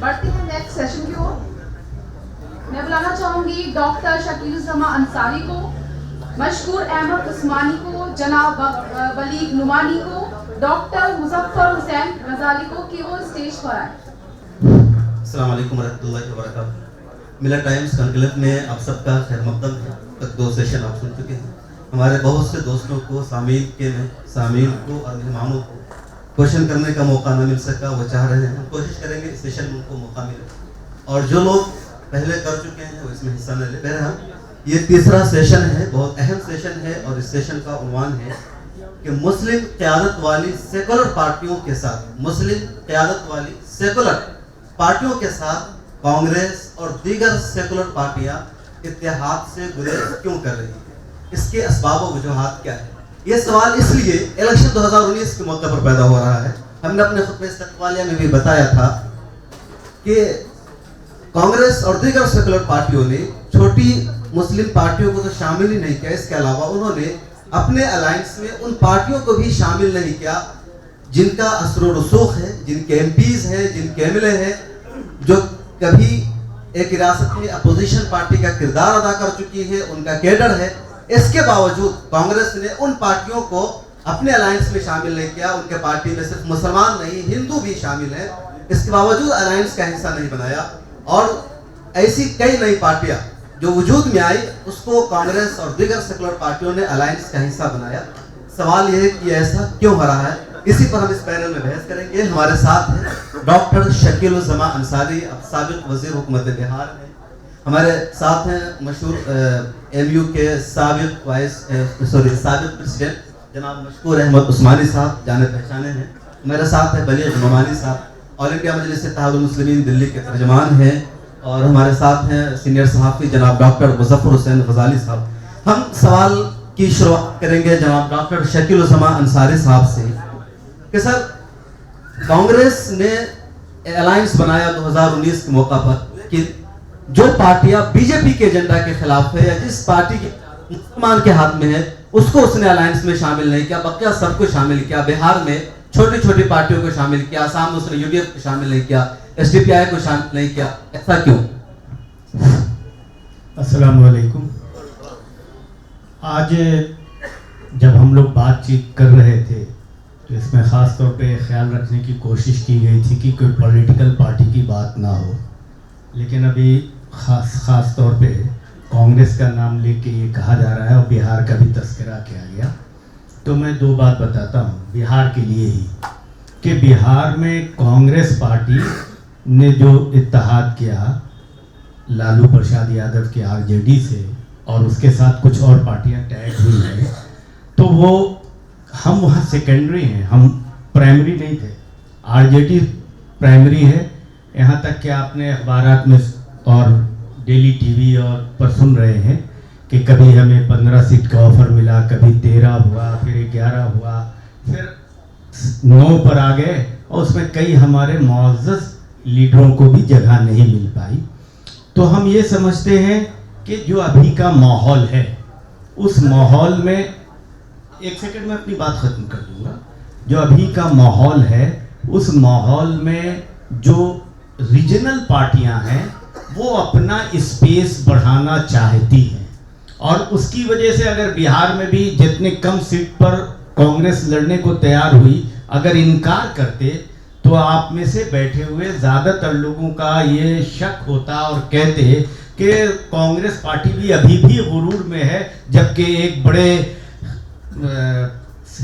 बढ़ते हैं next session की ओर। मैं बुलाना चाहूंगी डॉक्टर शकील अंसारी को, मशकूर अहमद उस्मानी को, जनाब वलीद नुमानी को, डॉक्टर मुजफ्फर हुसैन गजाली को कि वो स्टेज पर आए। अस्सलाम वालेकुम रहमतुल्लाहि व बरकातहू। मिला टाइम्स कॉन्क्लेव में आप सबका खैर मकदम है। तक 2 सेशन आप सुन चुके हैं। हमारे बहुत से दोस्तों को सामीन को और मेहमानों को क्वेश्चन करने का मौका न मिल सका, वो चाह रहे हैं। हम कोशिश करेंगे इस सेशन में उनको मौका मिले, और जो लोग पहले कर चुके हैं वो इसमें हिस्सा न ले। बहरहाल ये तीसरा सेशन है, बहुत अहम सेशन है, और इस सेशन का उन्वान है कि मुस्लिम क़यादत वाली सेकुलर पार्टियों के साथ, मुस्लिम क़यादत वाली सेकुलर पार्टियों के साथ कांग्रेस और दीगर सेकुलर पार्टियां इत्तेहाद से गुरेज क्यों कर रही है, इसके असबाब व वजूहात क्या है। ये सवाल इसलिए इलेक्शन 2019 के मौके पर पैदा हो रहा है। हमने अपने खुतबे इस्तक़बालिया में भी बताया था कि कांग्रेस और दीगर सेकुलर पार्टियों ने छोटी मुस्लिम पार्टियों को तो शामिल ही नहीं किया, इसके अलावा उन्होंने अपने अलायंस में उन पार्टियों को भी शामिल नहीं किया जिनका असर रसूख है, जिनके एमपीज हैं, जिनके एमएलए हैं, जो कभी एक रियासत में अपोजिशन पार्टी का किरदार अदा कर चुकी है, उनका कैडर है। इसके बावजूद कांग्रेस ने उन पार्टियों को अपने अलायंस में शामिल नहीं किया। उनके पार्टी में सिर्फ मुसलमान नहीं, हिंदू भी शामिल हैं। इसके बावजूद अलायंस का हिस्सा नहीं बनाया, और ऐसी कई नई पार्टियां जो वजूद में आई उसको कांग्रेस और दीगर सेकुलर पार्टियों ने अलायंस का हिस्सा बनाया। सवाल यह है कि ऐसा क्यों हो रहा है, इसी पर हम इस पैनल में बहस करेंगे। हमारे साथ हैं डॉक्टर शकील अंसारी, अब साबिक वजीर हुकूमत बिहार में। हमारे साथ हैं मशहूर एमयू के साबिक प्रेसिडेंट जनाब मशकूर अहमद उस्मानी साहब, जाने पहचाने हैं। मेरे साथ है बलीग नुमानी साहब, ऑल इंडिया मजलिस इत्तेहादुल मुस्लिमीन दिल्ली के तर्जमान हैं। और हमारे साथ हैं सीनियर सहाफ़ी जनाब डॉक्टर मुजफ्फर हुसैन गजाली साहब। हम सवाल की शुरुआत करेंगे जनाब डॉक्टर शकील अंसारी साहब से कि सर, कांग्रेस ने अलायंस बनाया 2019 के मौका पर, लेकिन जो पार्टियां बीजेपी के एजेंडा के खिलाफ है या जिस पार्टी के मुसलमान के हाथ में है उसको उसने अलायंस में शामिल नहीं किया, बकिया सबको शामिल किया। बिहार में छोटी छोटी पार्टियों को शामिल किया, आसाम में उसने यूडीएफ को शामिल नहीं किया, एसडीपीआई को शामिल नहीं किया, ऐसा क्यों? अस्सलाम वालेकुम। आज जब हम लोग बातचीत कर रहे थे तो इसमें ख़ास तौर पे ख्याल रखने की कोशिश की गई थी कि कोई पॉलिटिकल पार्टी की बात ना हो, लेकिन अभी ख़ास तौर पे कांग्रेस का नाम लेके ये कहा जा रहा है और बिहार का भी तस्करा किया गया। तो मैं 2 बात बताता हूँ बिहार के लिए ही, कि बिहार में कांग्रेस पार्टी ने जो इत्तेहाद किया लालू प्रसाद यादव के आरजेडी से, और उसके साथ कुछ और पार्टियां टैग हुई हैं, तो वो हम वहाँ सेकेंडरी हैं, हम प्राइमरी नहीं थे। आरजेडी प्राइमरी है। यहाँ तक कि आपने अखबारात में और डेली टीवी और पर सुन रहे हैं कि कभी हमें 15 सीट का ऑफर मिला, कभी 13 हुआ, फिर 11 हुआ, फिर 9 पर आ गए, और उसमें कई हमारे मुअज़्ज़ज़ लीडरों को भी जगह नहीं मिल पाई। तो हम ये समझते हैं कि जो अभी का माहौल है, उस माहौल में, एक सेकंड में अपनी बात ख़त्म कर दूंगा, जो अभी का माहौल है उस माहौल में जो रीजनल पार्टियां हैं वो अपना स्पेस बढ़ाना चाहती हैं, और उसकी वजह से अगर बिहार में भी जितने कम सीट पर कांग्रेस लड़ने को तैयार हुई, अगर इनकार करते तो आप में से बैठे हुए ज़्यादातर लोगों का ये शक होता और कहते कि कांग्रेस पार्टी भी अभी भी गुरूर में है, जबकि एक बड़े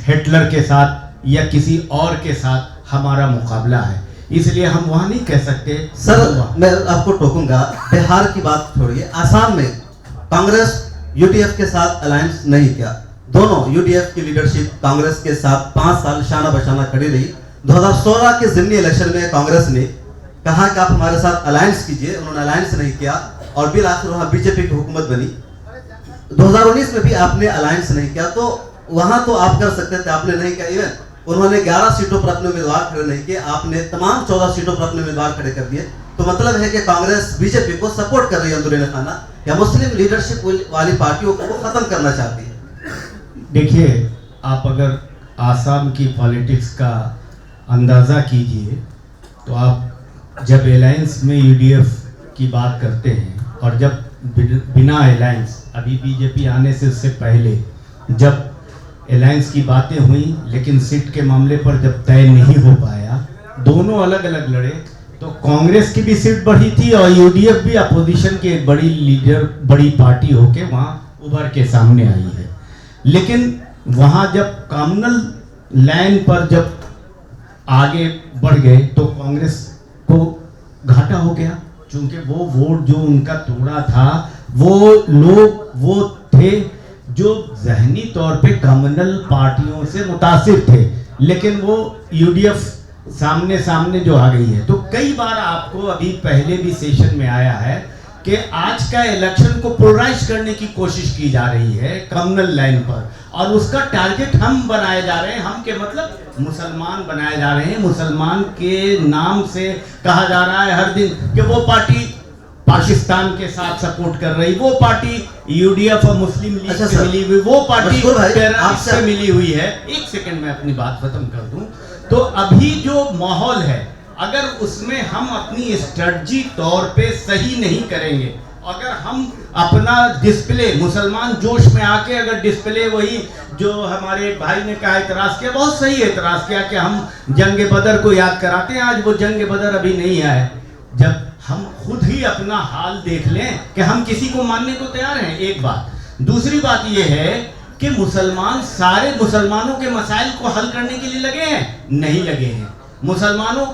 हिटलर के साथ या किसी और के साथ हमारा मुकाबला है। इसलिए हम वहाँ नहीं कह सकते। सर, मैं आपको टोकूंगा, बिहार की बात छोड़िए, आसाम में कांग्रेस यूडीएफ के साथ अलायंस नहीं किया। दोनों यूडीएफ की लीडरशिप कांग्रेस के साथ 5 साल शाना बशाना खड़ी रही। 2016 के ज़िमनी इलेक्शन में कांग्रेस ने कहा कि आप हमारे साथ अलायंस कीजिए, उन्होंने अलायंस नहीं किया, और बिल आखिर वहाँ बीजेपी की हुकूमत बनी। 2019 में भी आपने अलायंस नहीं किया, तो वहाँ तो आप कर सकते थे, आपने नहीं किया। इवन उन्होंने 11 सीटों पर अपने उम्मीदवार खड़े नहीं किए, आपने तमाम 14 सीटों पर अपने उम्मीदवार खड़े कर दिए। तो मतलब है कि कांग्रेस बीजेपी को सपोर्ट कर रही है अंदरूनी खाना, या मुस्लिम लीडरशिप वाली पार्टियों को वो खत्म करना चाहती है। देखिए, आप अगर आसाम की पॉलिटिक्स का अंदाज़ा कीजिए तो आप जब अलायंस में यूडीएफ की बात करते हैं और जब बिना अलायंस, अभी बीजेपी आने से उससे पहले जब अलायंस की बातें हुई लेकिन सीट के मामले पर जब तय नहीं हो पाया, दोनों अलग अलग लड़े, तो कांग्रेस की भी सीट बढ़ी थी और यूडीएफ भी अपोजिशन की एक बड़ी लीडर, बड़ी पार्टी होके वहाँ उभर के सामने आई है। लेकिन वहाँ जब कॉमनल लाइन पर जब आगे बढ़ गए तो कांग्रेस को घाटा हो गया, क्योंकि वो वोट जो उनका तोड़ा था वो लोग वो थे जो जहनी तौर पे कम्युनल पार्टियों से मुतासिर थे, लेकिन वो यूडीएफ सामने सामने जो आ गई है। तो कई बार आपको अभी पहले भी सेशन में आया है कि आज का इलेक्शन को पोलराइज करने की कोशिश की जा रही है कम्युनल लाइन पर, और उसका टारगेट हम बनाए जा रहे हैं। हम के मतलब मुसलमान बनाए जा रहे हैं। मुसलमान के नाम से कहा जा रहा है हर दिन कि वो पार्टी पाकिस्तान के साथ सपोर्ट कर रही, वो पार्टी यूडीएफ और मुस्लिम लीग से मिली हुई, वो पार्टी टेररिस्ट से मिली हुई है। एक सेकंड में अपनी बात खत्म कर दूं। तो अभी जो माहौल है, अगर उसमें हम अपनी स्ट्रेटजी तौर पे सही नहीं करेंगे, अगर हम अपना डिस्प्ले मुसलमान जोश में आके अगर डिस्प्ले वही जो हमारे भाई ने कहा, एतराज किया, बहुत सही एतराज किया कि हम जंग बदर को याद कराते हैं। आज वो जंग बदर अभी नहीं आए। जब हम खुद ही अपना हाल देख लें कि हम किसी को मानने को तैयार हैं, एक बात। दूसरी बात यह है कि मुसलमान सारे मुसलमानों के मसाइल को हल करने के लिए लगे हैं? नहीं लगे हैं। मुसलमानों,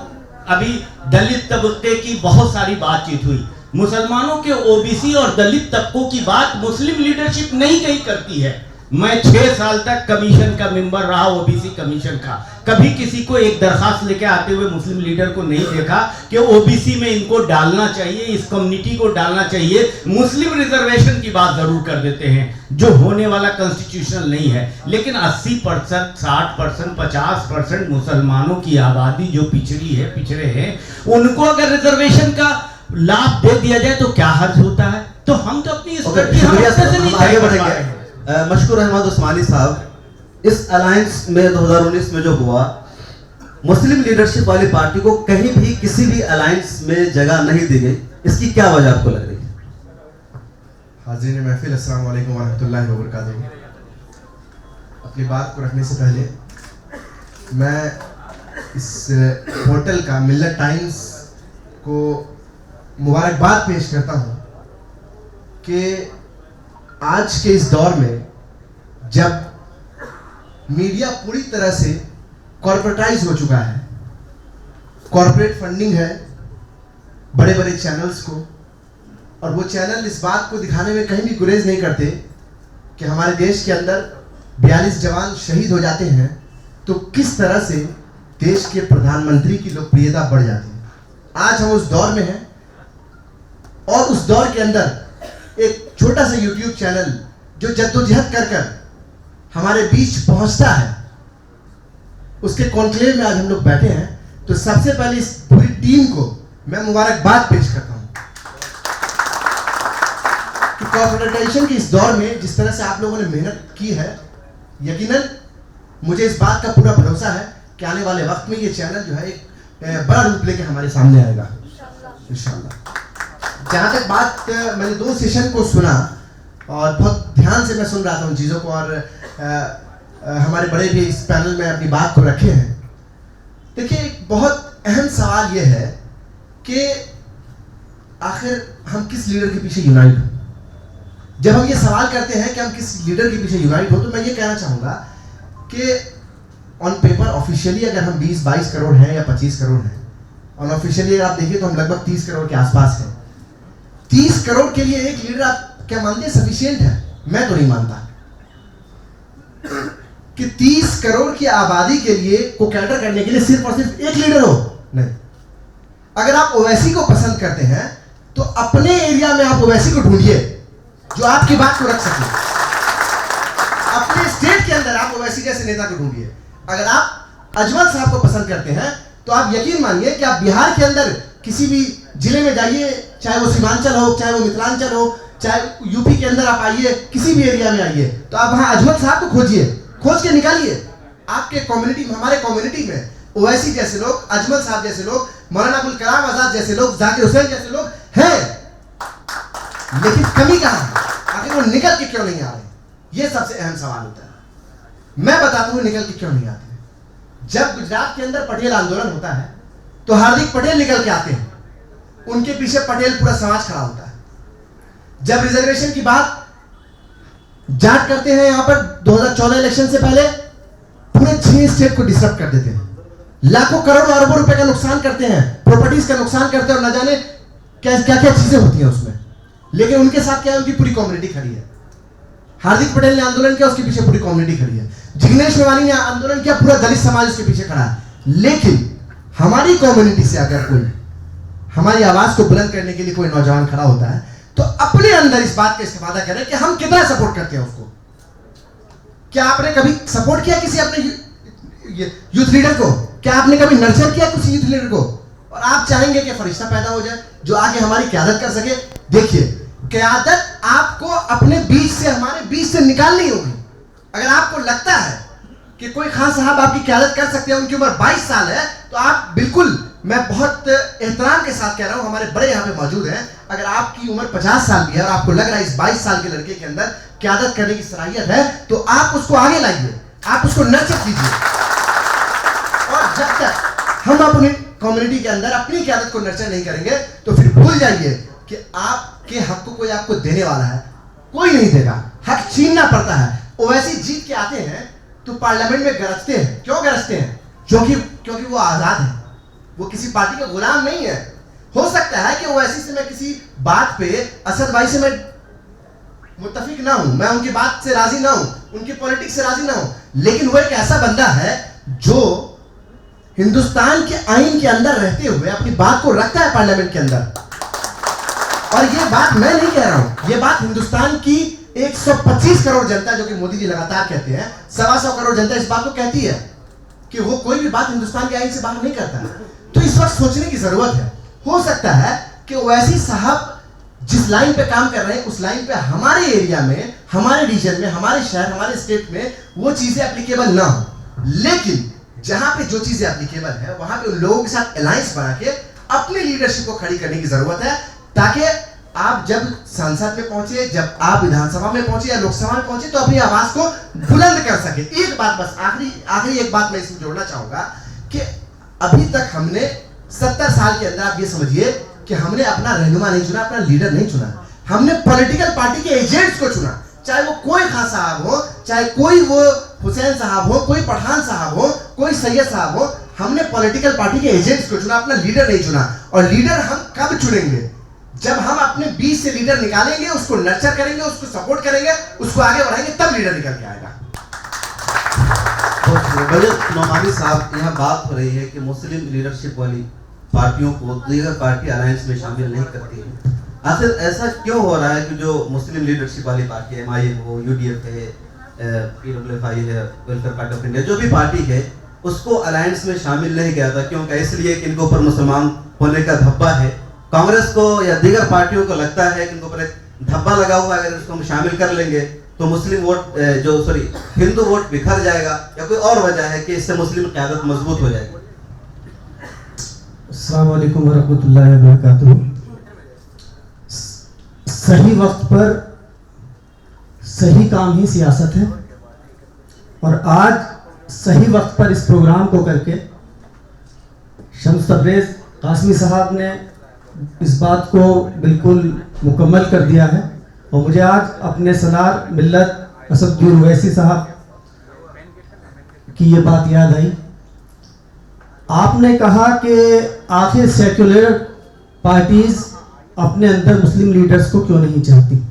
अभी दलित तबके की बहुत सारी बातचीत हुई, मुसलमानों के ओबीसी और दलित तबकों की बात मुस्लिम लीडरशिप नहीं कहीं करती है। मैं 6 साल तक कमीशन का मेंबर रहा, ओबीसी कमीशन का, कभी किसी को एक दरखास्त लेके आते हुए मुस्लिम लीडर को नहीं देखा कि ओबीसी में इनको डालना चाहिए, इस कम्युनिटी को डालना चाहिए। मुस्लिम रिजर्वेशन की बात जरूर कर देते हैं जो होने वाला कॉन्स्टिट्यूशनल नहीं है, लेकिन 80%, 60%, 50% मुसलमानों की आबादी जो पिछड़ी है, पिछड़े हैं, उनको अगर रिजर्वेशन का लाभ दे दिया जाए तो क्या हर्ज होता है? तो हम तो अपनी आगे बढ़ेंगे। मशकूर अहमद उस्मानी साहब, इस अलायंस में 2019 में जो हुआ, मुस्लिम लीडरशिप वाली पार्टी को कहीं भी किसी भी अलायंस में जगह नहीं दी गई, इसकी क्या वजह आपको लग रही है? हाज़रीन महफिल, अस्सलाम वालेकुम वरहमतुल्लाहि वबरकातुहू। अपनी बात को रखने से पहले मैं इस पोर्टल का, मिल्लत टाइम्स को मुबारकबाद पेश करता हूँ कि आज के इस दौर में जब मीडिया पूरी तरह से कॉर्पोरेटाइज हो चुका है, कॉर्पोरेट फंडिंग है बड़े बड़े चैनल्स को, और वो चैनल इस बात को दिखाने में कहीं भी गुरेज नहीं करते कि हमारे देश के अंदर 42 जवान शहीद हो जाते हैं, तो किस तरह से देश के प्रधानमंत्री की लोकप्रियता बढ़ जाती है। आज हम उस दौर में हैं, और उस दौर के अंदर एक छोटा सा यूट्यूब चैनल जो जद्दोजहद कर कर हमारे बीच पहुंचता है, उसके कॉन्क्लेव में आज हम लोग बैठे हैं। तो सबसे पहले इस पूरी टीम को मैं मुबारकबाद पेश करता हूं कि कॉर्पोरेटाइजेशन के इस दौर में जिस तरह से आप लोगों ने मेहनत की है, यकीनन मुझे इस बात का पूरा भरोसा है कि आने वाले वक्त में ये चैनल जो है एक बड़ा रूप लेके हमारे सामने आएगा इंशाल्लाह। जहाँ तक बात, मैंने 2 सेशन को सुना और बहुत ध्यान से मैं सुन रहा था उन चीज़ों को, और हमारे बड़े भी इस पैनल में अपनी बात को रखे हैं। देखिए, एक बहुत अहम सवाल यह है कि आखिर हम किस लीडर के पीछे यूनाइट हो। जब हम ये सवाल करते हैं कि हम किस लीडर के पीछे यूनाइट हो, तो मैं ये कहना चाहूँगा कि ऑन पेपर ऑफिशियली अगर हम 20-22 करोड़ हैं या 25 करोड़ हैं, अनऑफिशियली आप देखिए तो हम लगभग 30 करोड़ के आसपास हैं। 30 करोड़ के लिए एक लीडर आप क्या मानते हैं सफिशिएंट है? मैं तो नहीं मानता कि 30 करोड़ की आबादी के लिए को कैटर करने के लिए सिर्फ और सिर्फ एक लीडर हो। नहीं, अगर आप ओवैसी को पसंद करते हैं तो अपने एरिया में आप ओवैसी को ढूंढिए जो आपकी बात को रख सके। अपने स्टेट के अंदर आप ओवैसी जैसे नेता को ढूंढिए। अगर आप अजमल साहब को पसंद करते हैं तो आप यकीन मानिए कि आप बिहार के अंदर किसी भी जिले में जाइए, चाहे वो सीमांचल हो, चाहे वो मिथिलांचल हो, चाहे यूपी के अंदर आप आइए, किसी भी एरिया में आइए, तो आप वहाँ अजमल साहब को खोजिए, खोज के निकालिए। आपके कम्युनिटी में, हमारे कम्युनिटी में ओवैसी जैसे लोग, अजमल साहब जैसे लोग मौलाना अबुल कलाम आजाद जैसे लोग, जाकिर हुसैन जैसे लोग हैं, लेकिन कमी कहां है? आखिर वो निकल के क्यों नहीं आ रहे? ये सबसे अहम सवाल होता है। मैं बताता हूं निकल के क्यों नहीं आते। जब गुजरात के अंदर पटेल आंदोलन होता है तो हार्दिक पटेल निकल के आते हैं, उनके पीछे पटेल पूरा समाज खड़ा होता है। जब रिजर्वेशन की बात जाट करते हैं यहां पर 2014 इलेक्शन से पहले, पूरे 6 स्टेट को डिस्टर्ब कर देते हैं, लाखों करोड़ों अरबों रुपए का नुकसान करते हैं, प्रॉपर्टीज का नुकसान करते हैं और न जाने क्या क्या क्या चीजें होती हैं उसमें। लेकिन उनके साथ क्या है, उनकी पूरी कम्युनिटी खड़ी है। हार्दिक पटेल ने आंदोलन किया, उसके पीछे पूरी कम्युनिटी खड़ी है। जिग्नेश मेवानी ने आंदोलन किया, पूरा दलित समाज उसके पीछे खड़ा है। लेकिन हमारी कम्युनिटी से अगर कोई हमारी आवाज को बुलंद करने के लिए कोई नौजवान खड़ा होता है तो अपने अंदर इस बात का इस्तेमाल करें कि हम कितना सपोर्ट करते हैं उसको। क्या आपने कभी सपोर्ट किया किसी अपने यूथ लीडर को? क्या आपने कभी नर्चर किया किसी यूथ लीडर को? और आप चाहेंगे कि फरिश्ता पैदा हो जाए जो आगे हमारी क़यादत कर सके? देखिए, क़यादत आपको अपने बीच से, हमारे बीच से निकालनी होगी। अगर आपको लगता है कि कोई खान साहब आपकी क़यादत कर सकते हैं, उनकी उम्र 22 साल है, तो आप बिल्कुल, मैं बहुत एहतराम के साथ कह रहा हूं, हमारे बड़े यहाँ पे मौजूद हैं, अगर आपकी उम्र 50 साल की है और आपको लग रहा है इस 22 साल के लड़के के अंदर क़यादत करने की सलाहियत है, तो आप उसको आगे लाइए, आप उसको नर्चर कीजिए। और जब तक हम अपनी कम्युनिटी के अंदर अपनी क़यादत को नर्चर नहीं करेंगे तो फिर भूल जाइए कि आपके हक को कोई आपको देने वाला है, कोई नहीं देगा। हक छीनना पड़ता है। ओवैसी जीत के आते हैं तो पार्लियामेंट में गरजते हैं। क्यों गरजते हैं? क्योंकि वो आजाद है, वो किसी पार्टी का गुलाम नहीं है। हो सकता है कि ओवैसी से मैं किसी बात पे, असद भाई से मैं मुत्तफिक ना हूं, मैं उनकी बात से राजी ना हूं, उनकी पॉलिटिक्स से राजी ना हूं, लेकिन वो एक ऐसा बंदा है जो हिंदुस्तान के आईन के अंदर रहते हुए अपनी बात को रखता है पार्लियामेंट के अंदर। और ये बात मैं नहीं कह रहा हूं, ये बात हिंदुस्तान की 125 करोड़ जनता, जो कि मोदी जी लगातार कहते हैं, 125 करोड़ जनता इस बात को कहती है कि वो कोई भी बात हिंदुस्तान के आईन से बाहर नहीं करता। तो इस वक्त सोचने की जरूरत है। हो सकता है कि ओवैसी साहब जिस लाइन पे काम कर रहे हैं उस लाइन पे हमारे एरिया में, हमारे रीजन में, हमारे शहर, हमारे स्टेट में वो चीजें एप्लीकेबल ना हो, लेकिन जहां पे जो चीजें एप्लीकेबल है वहां पे उन लोगों के साथ अलायंस बना के अपनी लीडरशिप को खड़ी करने की जरूरत है, ताकि आप जब संसद में पहुंचे, जब आप विधानसभा में पहुंचे या लोकसभा में पहुंचे तो अपनी आवाज को बुलंद कर सके। एक बात बस, आखिरी एक बात मैं इसमें जोड़ना चाहूंगा कि अभी तक हमने 70 साल के अंदर, आप ये समझिए कि हमने अपना रहनुमा नहीं चुना, अपना लीडर नहीं चुना, हमने पॉलिटिकल पार्टी के एजेंट्स को चुना। चाहे वो कोई खान साहब हो, चाहे कोई वो हुसैन साहब हो, कोई पठान साहब हो, कोई सैयद साहब हो, हमने पॉलिटिकल पार्टी के एजेंट्स को चुना, अपना लीडर नहीं चुना। और लीडर हम कब चुनेंगे? जब हम अपने बीच से लीडर निकालेंगे, उसको नर्चर करेंगे, उसको सपोर्ट करेंगे, उसको आगे बढ़ाएंगे, तब लीडर निकल के आएगा। नोमानी साहब, यहाँ बात हो रही है कि मुस्लिम लीडरशिप वाली पार्टियों को दीगर पार्टी अलायंस में शामिल नहीं करती है। आखिर ऐसा क्यों हो रहा है कि जो मुस्लिम लीडरशिप वाली पार्टी है, MIM हो, UDF है, PWFI है, वेलफेयर पार्टी ऑफ इंडिया, जो भी पार्टी है, उसको अलायंस में शामिल नहीं किया था? क्योंकि इसलिए कि इनके ऊपर मुसलमान होने का धब्बा है। कांग्रेस को या दीगर पार्टियों को लगता है कि इनके ऊपर एक धब्बा लगा हुआ है, अगर इसको हम शामिल कर लेंगे तो मुस्लिम वोट हिंदू वोट बिखर जाएगा, या कोई और वजह है कि इससे मुस्लिम क़यादत मजबूत हो जाएगी? अस्सलाम वालेकुम वरहमतुल्लाहि वबरकातुहू। सही वक्त पर सही काम ही सियासत है, और आज सही वक्त पर इस प्रोग्राम को करके शम्स तबरेज़ कासमी साहब ने इस बात को बिल्कुल मुकम्मल कर दिया है। और मुझे आज अपने सलार मिल्लत असदुद्दीन ओवैसी साहब की ये बात याद आई। आपने कहा कि आखिर सेक्युलर पार्टीज अपने अंदर मुस्लिम लीडर्स को क्यों नहीं चाहती।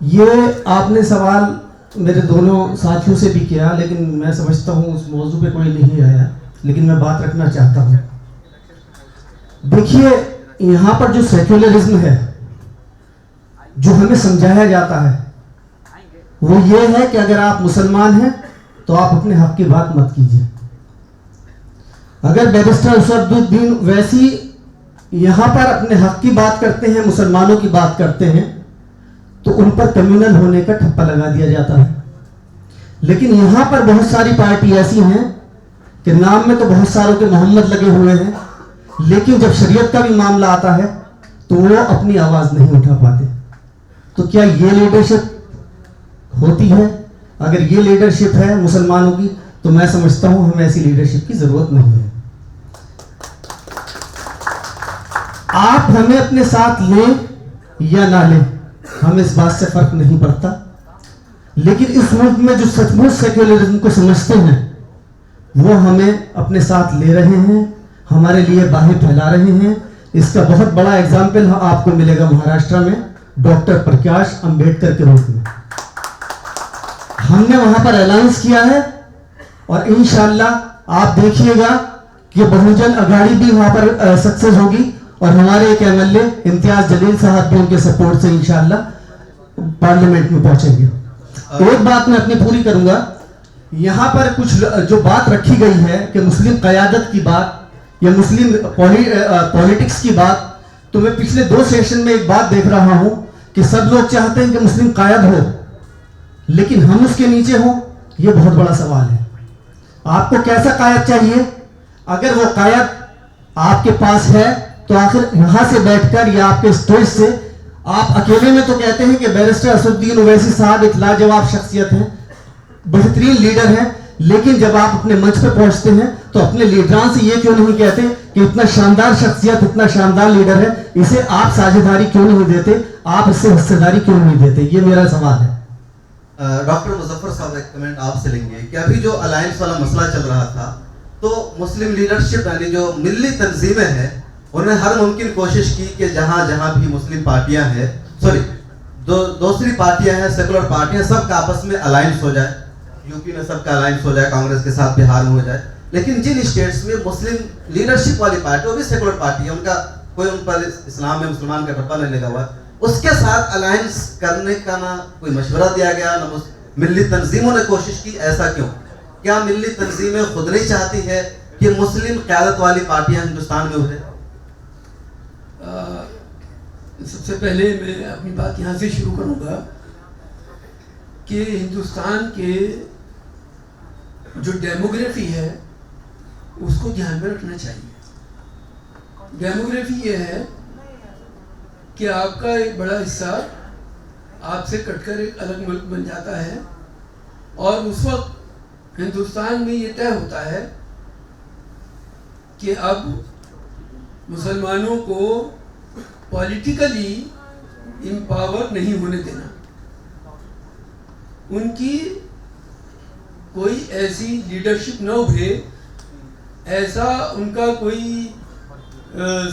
ये आपने सवाल मेरे दोनों साथियों से भी किया, लेकिन मैं समझता हूँ उस मौजू पे कोई नहीं आया, लेकिन मैं बात रखना चाहता हूँ। देखिए, यहाँ पर जो सेक्युलरिज्म है, जो हमें समझाया जाता है, वो ये है कि अगर आप मुसलमान हैं तो आप अपने हक की बात मत कीजिए। अगर बैरिस्टर असदुद्दीन ओवैसी यहाँ पर अपने हक की बात करते हैं, मुसलमानों की बात करते हैं, तो उन पर कम्युनल होने का ठप्पा लगा दिया जाता है। लेकिन यहाँ पर बहुत सारी पार्टी ऐसी हैं कि नाम में तो बहुत सारों के मोहम्मद लगे हुए हैं, लेकिन जब शरीयत का भी मामला आता है तो वो अपनी आवाज नहीं उठा पाते। तो क्या ये लीडरशिप होती है? अगर ये लीडरशिप है मुसलमानों की, तो मैं समझता हूं हमें ऐसी लीडरशिप की जरूरत नहीं है। आप हमें अपने साथ लें या ना लें, हमें इस बात से फर्क नहीं पड़ता, लेकिन इस मुल्क में जो सचमुच सेक्युलरिज्म को समझते हैं वो हमें अपने साथ ले रहे हैं, हमारे लिए बाहें फैला रहे हैं। इसका बहुत बड़ा एग्जाम्पल आपको मिलेगा महाराष्ट्र में, डॉक्टर प्रकाश अंबेडकर के रूप में। हमने वहां पर अलायंस किया है और इंशाअल्लाह आप देखिएगा कि बहुजन अघाड़ी भी वहां पर सक्सेस होगी और हमारे एक एमएलए इम्तियाज जलील साहब भी उनके सपोर्ट से इंशाअल्लाह पार्लियामेंट में पहुंचेंगे। एक बात मैं अपनी पूरी करूंगा, यहां पर कुछ जो बात रखी गई है कि मुस्लिम क़यादत की बात या मुस्लिम पॉलिटिक्स की बात, तो मैं पिछले 2 सेशन में एक बात देख रहा हूं कि सब लोग चाहते हैं कि मुस्लिम कायद हो, लेकिन हम उसके नीचे हो, यह बहुत बड़ा सवाल है। आपको कैसा कायद चाहिए? अगर वो कायद आपके पास है तो आखिर यहां से बैठकर या आपके स्टेज से आप अकेले में तो कहते हैं कि बैरिस्टर असदुद्दीन ओवैसी साहब एक लाजवाब शख्सियत हैं, बेहतरीन लीडर हैं, लेकिन जब आप अपने मंच पर पहुंचते हैं तो अपने लीडरान से ये क्यों नहीं कहते कि इतना शानदार शख्सियत, इतना शानदार लीडर है, इसे आप साझेदारी क्यों नहीं देते, आप इससे हिस्सेदारी क्यों नहीं देते? ये मेरा सवाल है। डॉक्टर मुजफ्फर साहब एक कमेंट आपसे लेंगे कि अभी जो अलायंस वाला मसला चल रहा था, तो मुस्लिम लीडरशिप यानी जो मिल्ली तंजीमें हैं, उन्होंने हर मुमकिन कोशिश की कि जहां जहां भी मुस्लिम पार्टियां हैं, दूसरी पार्टियां हैं, सेकुलर पार्टियां, सबका आपस में अलायंस हो जाए। यूपी में सबका अलायंस हो जाए कांग्रेस के साथ, बिहार में हो जाए। लेकिन जिन स्टेट्स में मुस्लिम लीडरशिप वाली पार्टी, वो भी सेकुलर पार्टी है, उनका कोई उन पर इस्लाम में मुसलमान का ठप्पा नहीं लगा हुआ, उसके साथ अलायंस करने का ना कोई मशवरा दिया गया, ना मिल्ली तंजीमों ने कोशिश की। ऐसा क्यों? क्या मिल्ली तंजीमें खुद नहीं चाहती है कि मुस्लिम क़यादत वाली पार्टियां हिंदुस्तान में उभरे? सबसे पहले मैं अपनी बात यहाँ से शुरू करूँगा कि हिंदुस्तान के जो डेमोग्राफी है उसको ध्यान में रखना चाहिए। डेमोग्राफी ये है कि आपका एक बड़ा हिस्सा आपसे कटकर एक अलग मुल्क बन जाता है और उस वक्त हिंदुस्तान में ये तय होता है कि अब मुसलमानों को पॉलिटिकली एम्पावर नहीं होने देना, उनकी कोई ऐसी लीडरशिप न उभरे, ऐसा उनका कोई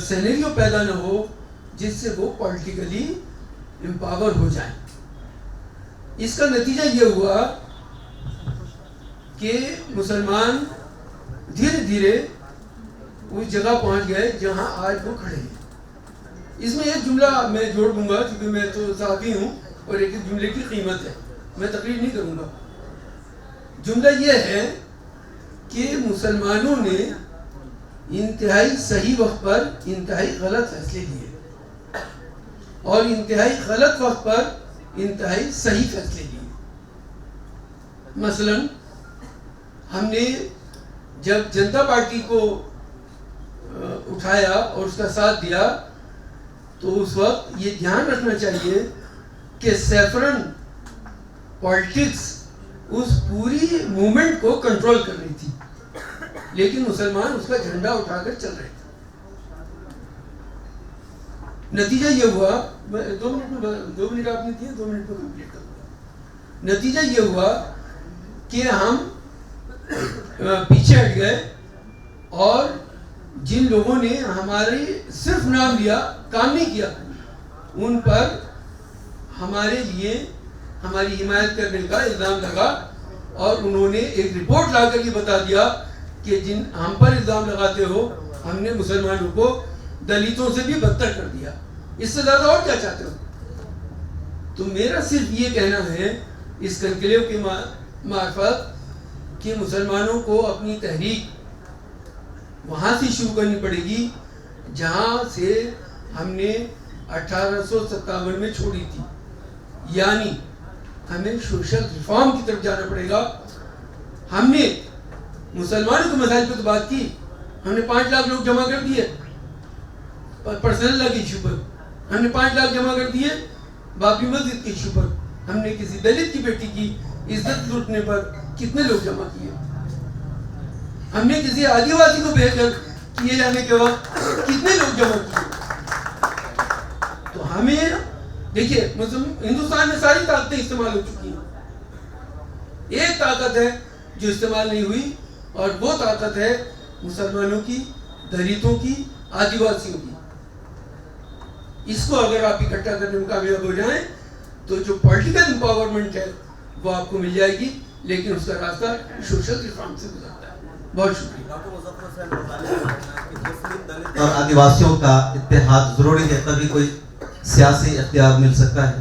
सिनेरियो पैदा न हो जिससे वो पॉलिटिकली एम्पावर हो जाए। इसका नतीजा ये हुआ कि मुसलमान धीरे धीरे उस जगह पहुंच गए जहां आज वो खड़े हैं। इसमें एक जुमला मैं जोड़ दूंगा क्योंकि मैं तो साहबी हूँ और एक जुमले की कीमत है, मैं तकरीर नहीं करूँगा। जुमला ये है कि मुसलमानों ने इंतहाई सही वक्त पर इंतहाई गलत फैसले लिए और इंतहाई गलत वक्त पर इंतहाई सही फैसले लिए। मसलन हमने जब जनता पार्टी को उठाया और उसका साथ दिया तो उस वक्त ये ध्यान रखना चाहिए कि सैफरन पॉलिटिक्स उस पूरी मूवमेंट को कंट्रोल कर रही थी, लेकिन मुसलमान उसका झंडा उठाकर चल रहे थे। नतीजा ये हुआ, 2 मिनट आपने दिए, 2 मिनट में कंप्लीट करूंगा। नतीजा ये हुआ कि हम पीछे हट गए और जिन लोगों ने हमारे सिर्फ नाम लिया, काम नहीं किया, उन पर हमारे लिए हमारी हिमायत करने का इल्ज़ाम लगा और उन्होंने एक रिपोर्ट लाकर ये बता दिया कि जिन हम पर इल्ज़ाम लगाते हो, हमने मुसलमानों को दलितों से भी बदतर कर दिया। इससे ज़्यादा और क्या चाहते हो? तो मेरा सिर्फ ये कहना है इस कनक्लेव के मार्फत कि मुसलमानों को अपनी तहरीक वहाँ से शुरू करनी पड़ेगी जहाँ से हमने 1857 में छोड़ी थी, यानी हमें सोशल रिफॉर्म की तरफ जाना पड़ेगा। हमने मुसलमानों के मसाइल पे तो बात की, हमने 5 लाख लोग जमा कर दिए पर्सनल लॉ के इशू पर, हमने 5 लाख जमा कर दिए बाबरी मस्जिद के इशू पर, हमने किसी दलित की बेटी की इज्जत लूटने पर कितने लोग जमा किए, हमने किसी आदिवासी को बेहतर किए जाने के बाद कितने लोग जमा किए। तो हमें देखिए हिंदुस्तान में सारी ताकतें इस्तेमाल हो चुकी हैं, एक ताकत है जो इस्तेमाल नहीं हुई और वो ताकत है मुसलमानों की, दलितों की, आदिवासियों की। इसको अगर आप इकट्ठा करने में कामयाब हो जाएं तो जो पॉलिटिकल एम्पावरमेंट है वो आपको मिल जाएगी, लेकिन उसका रास्ता सोशल रिफॉर्म से गुजरता है। बहुत शुक्रिया। और आदिवासियों का इत्तेहाद जरूरी है, तभी कोई सियासी इख्तियार मिल सकता है।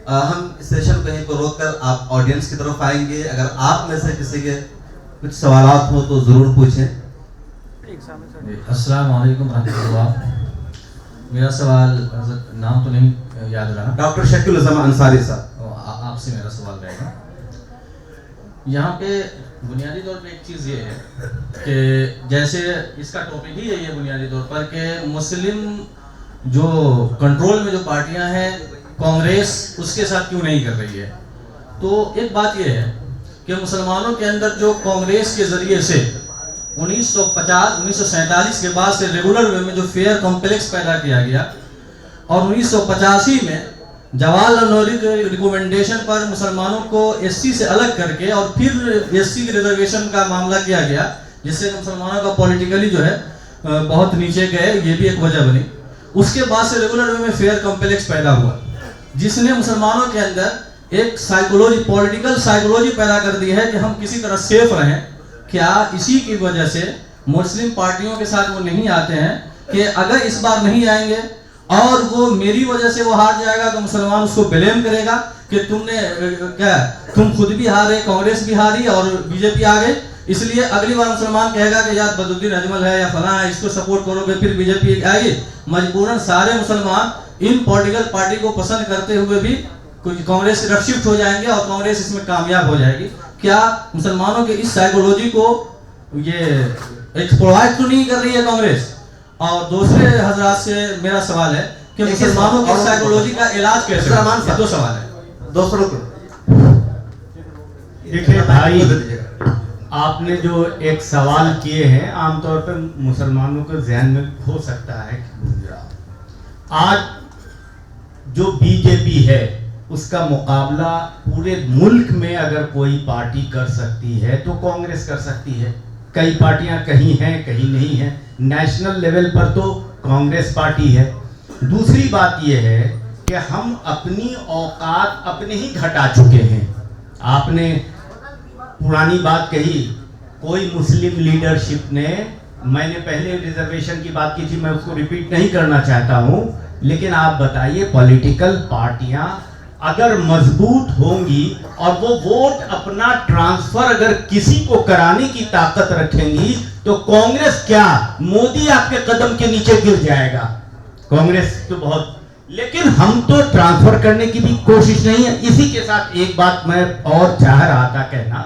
हम इस सेशन को यहीं पर रोककर आप ऑडियंस की तरफ आएंगे। अगर आप में से किसी के कुछ सवालात हो तो जरूर पूछें। अस्सलाम वालेकुम रहमतुल्लाह। मेरा सवाल, नाम तो नहीं याद रहा, डॉक्टर शकील जमा अंसारी साहब, आपसे मेरा सवाल रहेगा। यहाँ पे बुनियादी तौर पे एक चीज़ ये है कि जैसे इसका टॉपिक ही है ये बुनियादी तौर पर कि मुस्लिम जो कंट्रोल में जो पार्टियां हैं कांग्रेस उसके साथ क्यों नहीं कर रही है। तो एक बात ये है कि मुसलमानों के अंदर जो कांग्रेस के ज़रिए से 1947 के बाद से रेगुलर वे में जो फेयर कॉम्प्लेक्स पैदा किया गया और 1985 में जवाहरलाल नेहरू के रिकमेंडेशन पर मुसलमानों को एससी से अलग करके और फिर एससी के रिजर्वेशन का मामला किया गया, जिससे मुसलमानों का पॉलिटिकली जो है बहुत नीचे गए, ये भी एक वजह बनी। उसके बाद से रेगुलर वे में फेयर कॉम्प्लेक्स पैदा हुआ, जिसने मुसलमानों के अंदर एक साइकोलॉजी, पॉलिटिकल साइकोलॉजी पैदा कर दी है कि हम किसी तरह सेफ रहें। क्या इसी की वजह से मुस्लिम पार्टियों के साथ वो नहीं आते हैं कि अगर इस बार नहीं आएंगे और वो मेरी वजह से वो हार जाएगा तो मुसलमान उसको ब्लेम करेगा कि तुम खुद भी हारे, कांग्रेस भी हारी और बीजेपी आ गई, इसलिए अगली बार मुसलमान कहेगा कि यार बदरुद्दीन अजमल है या फलां है, इसको सपोर्ट करोगे, फिर बीजेपी आएगी। मजबूरन सारे मुसलमान इन पॉलिटिकल पार्टी को पसंद करते हुए भी कुछ कांग्रेस की तरफ शिफ्ट हो जाएंगे और कांग्रेस इसमें कामयाब हो जाएगी। क्या मुसलमानों के इस साइकोलॉजी को ये एक्सप्लॉइट तो नहीं कर रही है कांग्रेस? और दूसरे हजरात से मेरा सवाल है कि मुसलमानों की साइकोलॉजी का इलाज कैसे होगा? दो सवाल है। दूसरों को देखिए भाई, आपने जो एक सवाल किए हैं आमतौर पर मुसलमानों के जहन में हो सकता है कि आज जो बीजेपी है उसका मुकाबला पूरे मुल्क में अगर कोई पार्टी कर सकती है तो कांग्रेस कर सकती है। कई पार्टियां कहीं हैं कहीं नहीं हैं, नेशनल लेवल पर तो कांग्रेस पार्टी है। दूसरी बात यह है कि हम अपनी औकात अपने ही घटा चुके हैं। आपने पुरानी बात कही, कोई मुस्लिम लीडरशिप ने, मैंने पहले रिजर्वेशन की बात की थी, मैं उसको रिपीट नहीं करना चाहता हूं, लेकिन आप बताइए पॉलिटिकल पार्टियां अगर मजबूत होंगी और वो वोट अपना ट्रांसफर अगर किसी को कराने की ताकत रखेंगी तो कांग्रेस क्या, मोदी आपके कदम के नीचे गिर जाएगा। कांग्रेस तो बहुत, लेकिन हम तो ट्रांसफर करने की भी कोशिश नहीं है। इसी के साथ एक बात मैं और चाह रहा था कहना,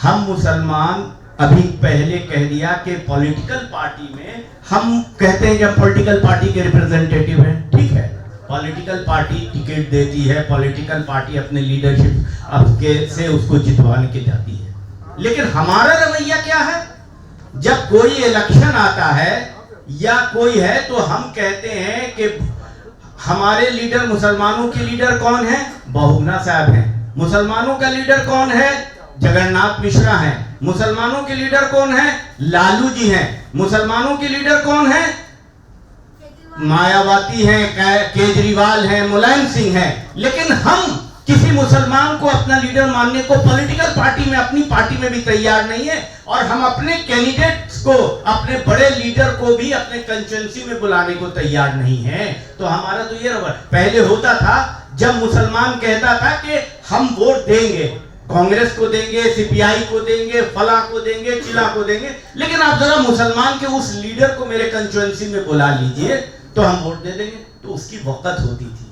हम मुसलमान अभी पहले कह दिया कि पॉलिटिकल पार्टी में हम कहते हैं जब पॉलिटिकल पार्टी के रिप्रेजेंटेटिव हैं, ठीक है, पॉलिटिकल पार्टी टिकट देती है, पॉलिटिकल पार्टी अपने लीडरशिप आपके से उसको जितवाने के जाती है, लेकिन हमारा रवैया क्या है? जब कोई इलेक्शन आता है या कोई है तो हम कहते हैं कि हमारे लीडर, मुसलमानों के लीडर कौन है? बहुगुना साहब हैं। मुसलमानों का लीडर कौन है? जगन्नाथ मिश्रा हैं। मुसलमानों के लीडर कौन है? लालू जी हैं। मुसलमानों के लीडर कौन है? मायावती हैं, केजरीवाल हैं, मुलायम सिंह हैं। लेकिन हम किसी मुसलमान को अपना लीडर मानने को पॉलिटिकल पार्टी में, अपनी पार्टी में भी तैयार नहीं है, और हम अपने कैंडिडेट्स को, अपने बड़े लीडर को भी अपने कंस्टिट्यूएंसी में बुलाने को तैयार नहीं है। तो हमारा तो ये रवैया पहले होता था, जब मुसलमान कहता था कि हम वोट देंगे, कांग्रेस को देंगे, सीपीआई को देंगे, फला को देंगे, चिला को देंगे, लेकिन आप जरा मुसलमान के उस लीडर को मेरे कंस्टिट्यूएंसी में बुला लीजिए तो हम वोट दे देंगे, तो उसकी वक़्त होती थी।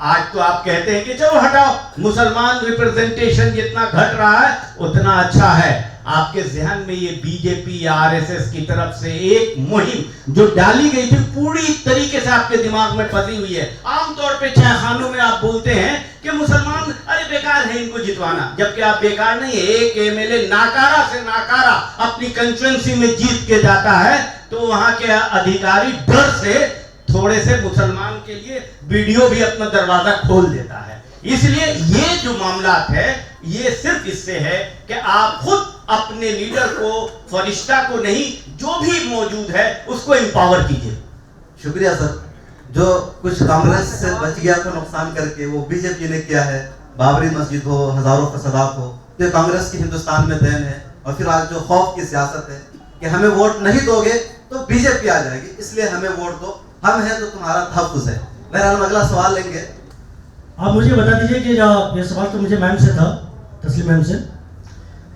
आज तो आप कहते हैं कि चलो हटाओ, मुसलमान रिप्रेजेंटेशन जितना घट रहा है उतना अच्छा है। आपके जहन में ये बीजेपी या आरएसएस की तरफ से एक मुहिम जो डाली गई थी पूरी तरीके से आपके दिमाग में फंसी हुई है। आमतौर पे खानों में आप बोलते हैं कि मुसलमान अरे बेकार है इनको जितवाना, जबकि आप बेकार नहीं है। एक एमएलए नाकारा से नाकारा अपनी कंस्टिट्यूएंसी में जीत के जाता है तो वहां के अधिकारी डर से थोड़े से मुसलमान के लिए वीडियो भी अपना दरवाजा खोल देता है। इसलिए ये जो मामला है ये सिर्फ इससे है कि आप खुद अपने लीडर को, फरिश्ता को नहीं, जो भी मौजूद है उसको एम्पावर कीजिए। शुक्रिया सर। जो कुछ कांग्रेस से बच गया था नुकसान करके वो बीजेपी ने किया है, बाबरी मस्जिद हो, हजारों फसादात हो, तो कांग्रेस की हिंदुस्तान में देन है। और फिर आज जो खौफ की सियासत है कि हमें वोट नहीं दोगे तो बीजेपी आ जाएगी, इसलिए हमें वोट दो, हम हैं तो तुम्हारा तहफ़्फ़ुज़ है। बहरहाल हम अगला सवाल लेंगे। आप मुझे बता दीजिए कि ये सवाल तो मुझे मैम से था, तस्लीम मैम से।